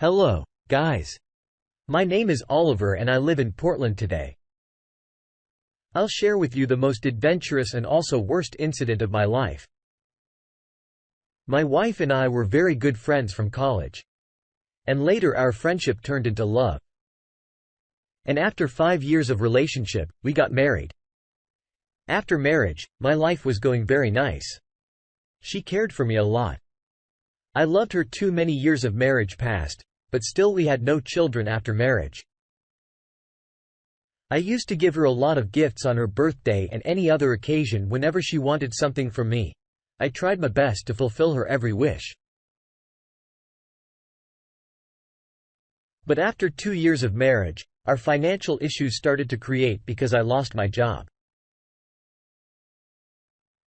Hello, guys. My name is Oliver and I live in Portland today. I'll share with you the most adventurous and also worst incident of my life. My wife and I were very good friends from college. And later our friendship turned into love. And after 5 years of relationship, we got married. After marriage, my life was going very nice. She cared for me a lot. I loved her. Too many years of marriage passed, but still we had no children after marriage. I used to give her a lot of gifts on her birthday and any other occasion whenever she wanted something from me. I tried my best to fulfill her every wish. But after 2 years of marriage, our financial issues started to create because I lost my job.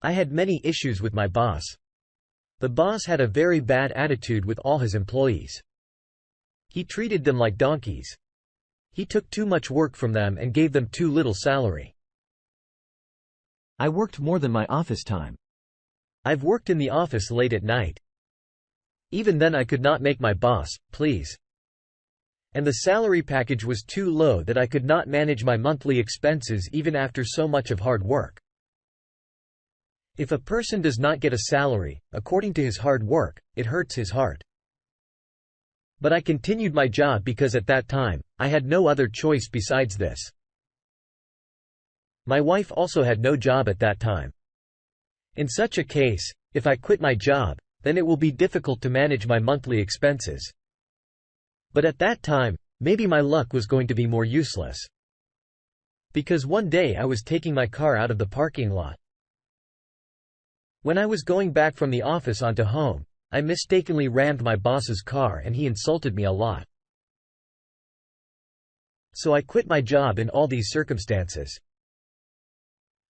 I had many issues with my boss. The boss had a very bad attitude with all his employees. He treated them like donkeys. He took too much work from them and gave them too little salary. I worked more than my office time. I've worked in the office late at night. Even then I could not make my boss please. And the salary package was too low that I could not manage my monthly expenses even after so much of hard work. If a person does not get a salary, according to his hard work, it hurts his heart. But I continued my job because at that time, I had no other choice besides this. My wife also had no job at that time. In such a case, if I quit my job, then it will be difficult to manage my monthly expenses. But at that time, maybe my luck was going to be more useless. Because one day I was taking my car out of the parking lot. When I was going back from the office onto home, I mistakenly rammed my boss's car and he insulted me a lot. So I quit my job in all these circumstances.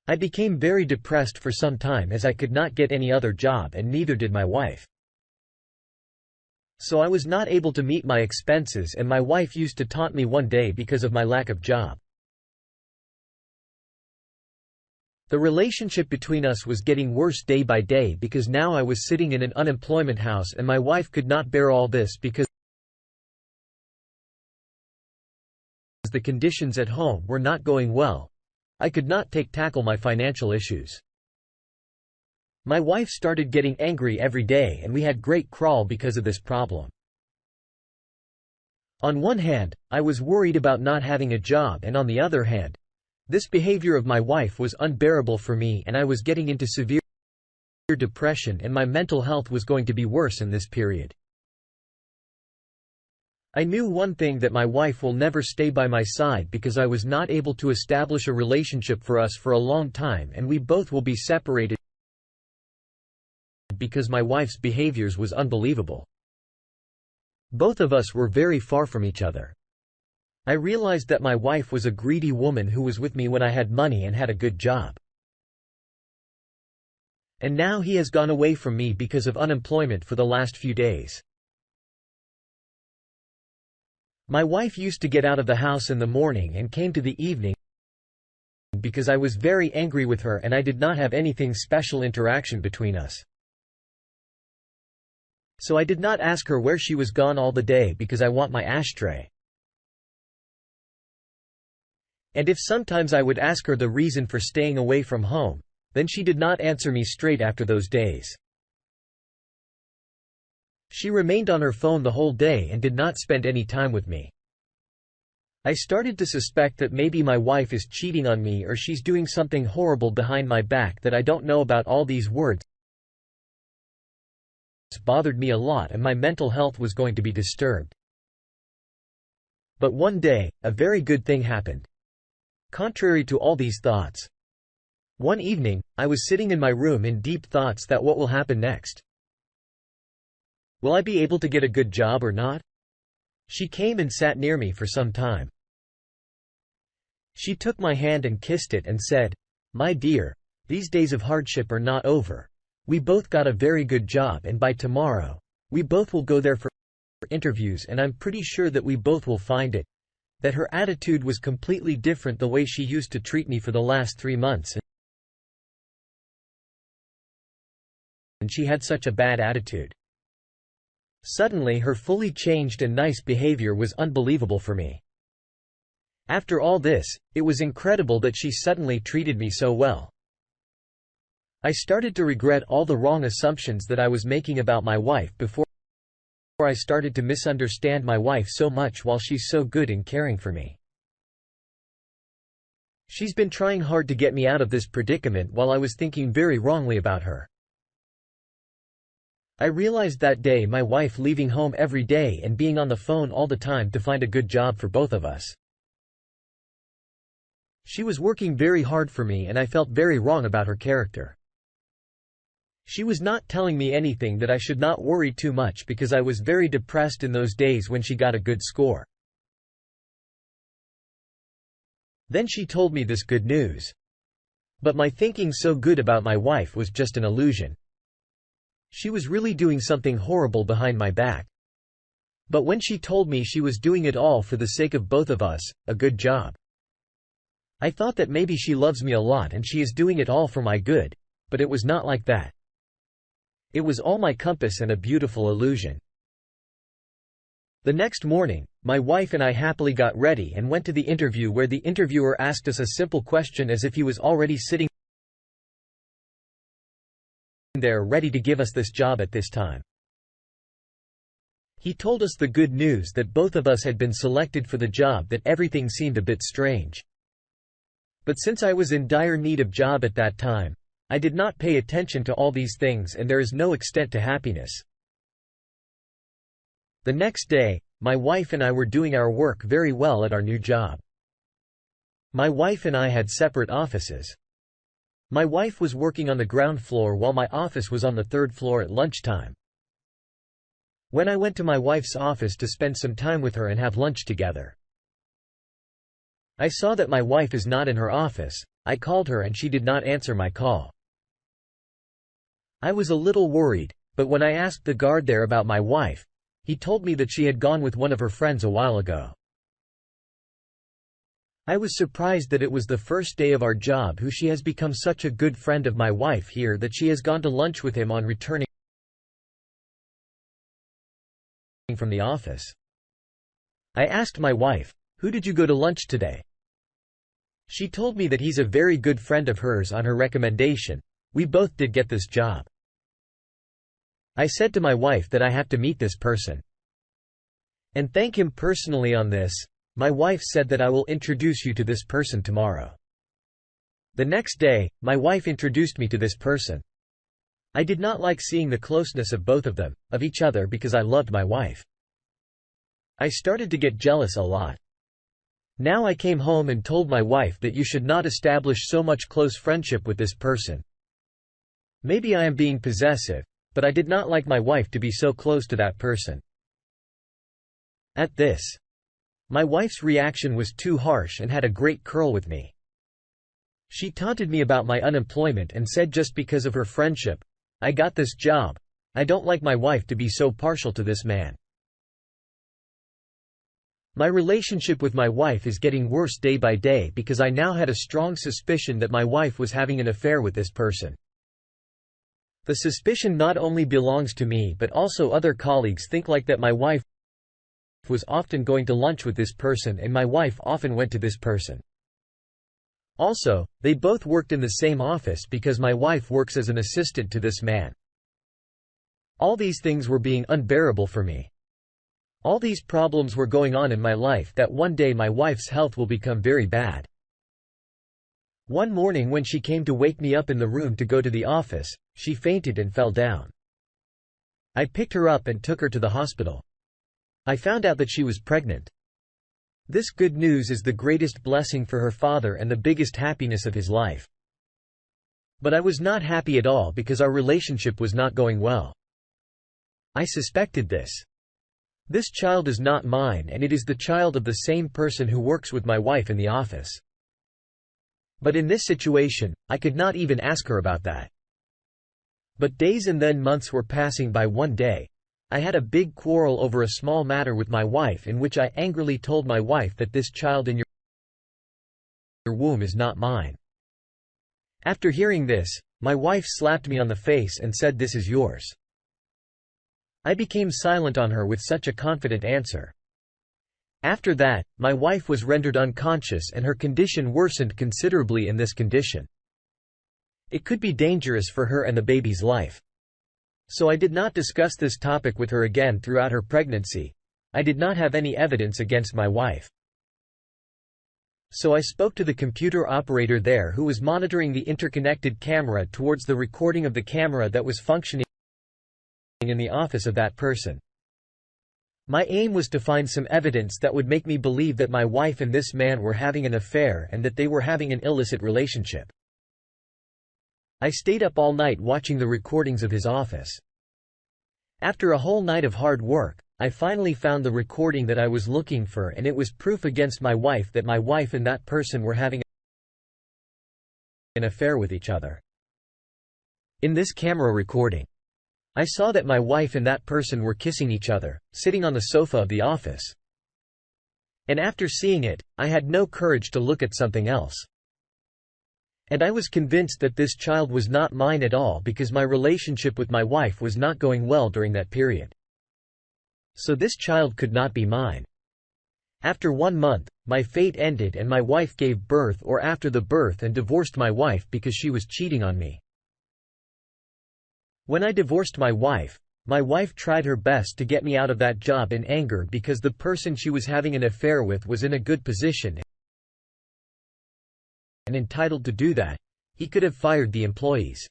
I became very depressed for some time as I could not get any other job and neither did my wife. So I was not able to meet my expenses and my wife used to taunt me one day because of my lack of job. The relationship between us was getting worse day by day because now I was sitting in an unemployment house and my wife could not bear all this because the conditions at home were not going well. I could not tackle my financial issues. My wife started getting angry every day and we had great quarrel because of this problem. On one hand, I was worried about not having a job and on the other hand, this behavior of my wife was unbearable for me and I was getting into severe depression and my mental health was going to be worse in this period. I knew one thing, that my wife will never stay by my side because I was not able to establish a relationship for us for a long time and we both will be separated because my wife's behaviors was unbelievable. Both of us were very far from each other. I realized that my wife was a greedy woman who was with me when I had money and had a good job. And now he has gone away from me because of unemployment for the last few days. My wife used to get out of the house in the morning and came to the evening because I was very angry with her and I did not have anything special interaction between us. So I did not ask her where she was gone all the day because I want my ashtray. And if sometimes I would ask her the reason for staying away from home, then she did not answer me straight after those days. She remained on her phone the whole day and did not spend any time with me. I started to suspect that maybe my wife is cheating on me or she's doing something horrible behind my back that I don't know about. All these words bothered me a lot and my mental health was going to be disturbed. But one day, a very good thing happened. Contrary to all these thoughts. One evening, I was sitting in my room in deep thoughts that what will happen next? Will I be able to get a good job or not? She came and sat near me for some time. She took my hand and kissed it and said, "My dear, these days of hardship are not over. We both got a very good job and by tomorrow, we both will go there for interviews and I'm pretty sure that we both will find it." That her attitude was completely different the way she used to treat me for the last 3 months. And she had such a bad attitude. Suddenly her fully changed and nice behavior was unbelievable for me. After all this, it was incredible that she suddenly treated me so well. I started to regret all the wrong assumptions that I was making about my wife before I started to misunderstand my wife so much while she's so good in caring for me. She's been trying hard to get me out of this predicament while I was thinking very wrongly about her. I realized that day my wife leaving home every day and being on the phone all the time to find a good job for both of us. She was working very hard for me and I felt very wrong about her character. She was not telling me anything that I should not worry too much because I was very depressed in those days when she got a good score. Then she told me this good news. But my thinking so good about my wife was just an illusion. She was really doing something horrible behind my back. But when she told me she was doing it all for the sake of both of us, a good job. I thought that maybe she loves me a lot and she is doing it all for my good, but it was not like that. It was all my compass and a beautiful illusion. The next morning, my wife and I happily got ready and went to the interview where the interviewer asked us a simple question as if he was already sitting there ready to give us this job at this time. He told us the good news that both of us had been selected for the job, that everything seemed a bit strange. But since I was in dire need of job at that time, I did not pay attention to all these things and there is no extent to happiness. The next day, my wife and I were doing our work very well at our new job. My wife and I had separate offices. My wife was working on the ground floor while my office was on the third floor at lunchtime. When I went to my wife's office to spend some time with her and have lunch together, I saw that my wife is not in her office. I called her and she did not answer my call. I was a little worried, but when I asked the guard there about my wife, he told me that she had gone with one of her friends a while ago. I was surprised that it was the first day of our job who she has become such a good friend of my wife here that she has gone to lunch with him on returning from the office. I asked my wife, "Who did you go to lunch today?" She told me that he's a very good friend of hers on her recommendation. We both did get this job. I said to my wife that I have to meet this person and thank him personally on this. My wife said that I will introduce you to this person tomorrow. The next day, my wife introduced me to this person. I did not like seeing the closeness of both of them, of each other, because I loved my wife. I started to get jealous a lot. Now I came home and told my wife that you should not establish so much close friendship with this person. Maybe I am being possessive, but I did not like my wife to be so close to that person. At this, my wife's reaction was too harsh and had a great curl with me. She taunted me about my unemployment and said just because of her friendship, I got this job. I don't like my wife to be so partial to this man. My relationship with my wife is getting worse day by day because I now had a strong suspicion that my wife was having an affair with this person. The suspicion not only belongs to me but also other colleagues think like that my wife was often going to lunch with this person and my wife often went to this person. Also, they both worked in the same office because my wife works as an assistant to this man. All these things were being unbearable for me. All these problems were going on in my life that one day my wife's health will become very bad. One morning when she came to wake me up in the room to go to the office, she fainted and fell down. I picked her up and took her to the hospital. I found out that she was pregnant. This good news is the greatest blessing for her father and the biggest happiness of his life. But I was not happy at all because our relationship was not going well. I suspected this. This child is not mine and it is the child of the same person who works with my wife in the office. But in this situation, I could not even ask her about that. But days and then months were passing by. One day, I had a big quarrel over a small matter with my wife in which I angrily told my wife that this child in your womb is not mine. After hearing this, my wife slapped me on the face and said, "This is yours." I became silent on her with such a confident answer. After that, my wife was rendered unconscious and her condition worsened considerably. In this condition, it could be dangerous for her and the baby's life. So I did not discuss this topic with her again throughout her pregnancy. I did not have any evidence against my wife. So I spoke to the computer operator there who was monitoring the interconnected camera towards the recording of the camera that was functioning in the office of that person. My aim was to find some evidence that would make me believe that my wife and this man were having an affair and that they were having an illicit relationship. I stayed up all night watching the recordings of his office. After a whole night of hard work, I finally found the recording that I was looking for, and it was proof against my wife that my wife and that person were having an affair with each other. In this camera recording, I saw that my wife and that person were kissing each other, sitting on the sofa of the office. And after seeing it, I had no courage to look at something else. And I was convinced that this child was not mine at all because my relationship with my wife was not going well during that period. So this child could not be mine. After 1 month, my fate ended and my wife gave birth or after the birth and divorced my wife because she was cheating on me. When I divorced my wife tried her best to get me out of that job in anger because the person she was having an affair with was in a good position and entitled to do that. He could have fired the employees.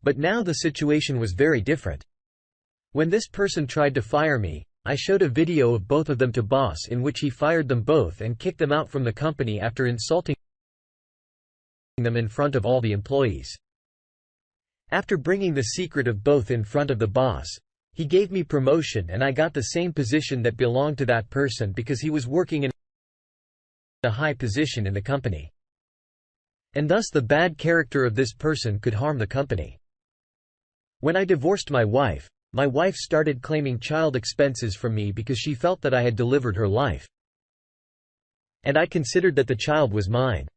But now the situation was very different. When this person tried to fire me, I showed a video of both of them to boss in which he fired them both and kicked them out from the company after insulting them in front of all the employees. After bringing the secret of both in front of the boss, he gave me promotion and I got the same position that belonged to that person because he was working in a high position in the company. And thus the bad character of this person could harm the company. When I divorced my wife started claiming child expenses from me because she felt that I had delivered her life. And I considered that the child was mine.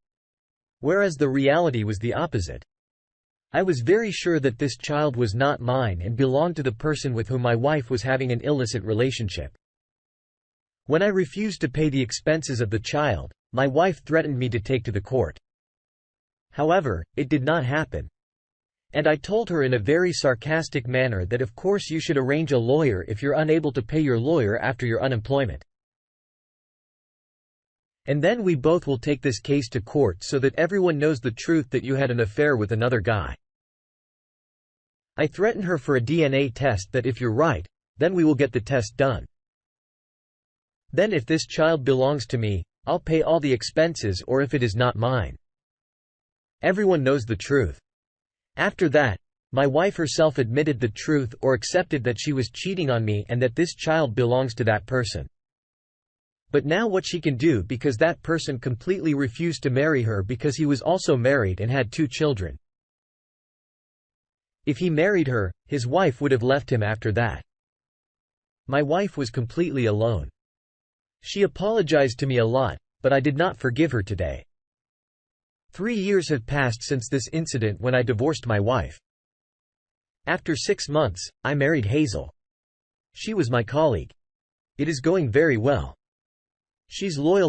Whereas the reality was the opposite. I was very sure that this child was not mine and belonged to the person with whom my wife was having an illicit relationship. When I refused to pay the expenses of the child, my wife threatened me to take to the court. However, it did not happen. And I told her in a very sarcastic manner that of course you should arrange a lawyer if you're unable to pay your lawyer after your unemployment. And then we both will take this case to court so that everyone knows the truth that you had an affair with another guy. I threatened her for a DNA test that if you're right, then we will get the test done. Then if this child belongs to me, I'll pay all the expenses or if it is not mine. Everyone knows the truth. After that, my wife herself admitted the truth or accepted that she was cheating on me and that this child belongs to that person. But now what she can do because that person completely refused to marry her because he was also married and had 2 children. If he married her, his wife would have left him after that. My wife was completely alone. She apologized to me a lot, but I did not forgive her today. 3 years have passed since this incident when I divorced my wife. After 6 months, I married Hazel. She was my colleague. It is going very well. She's loyal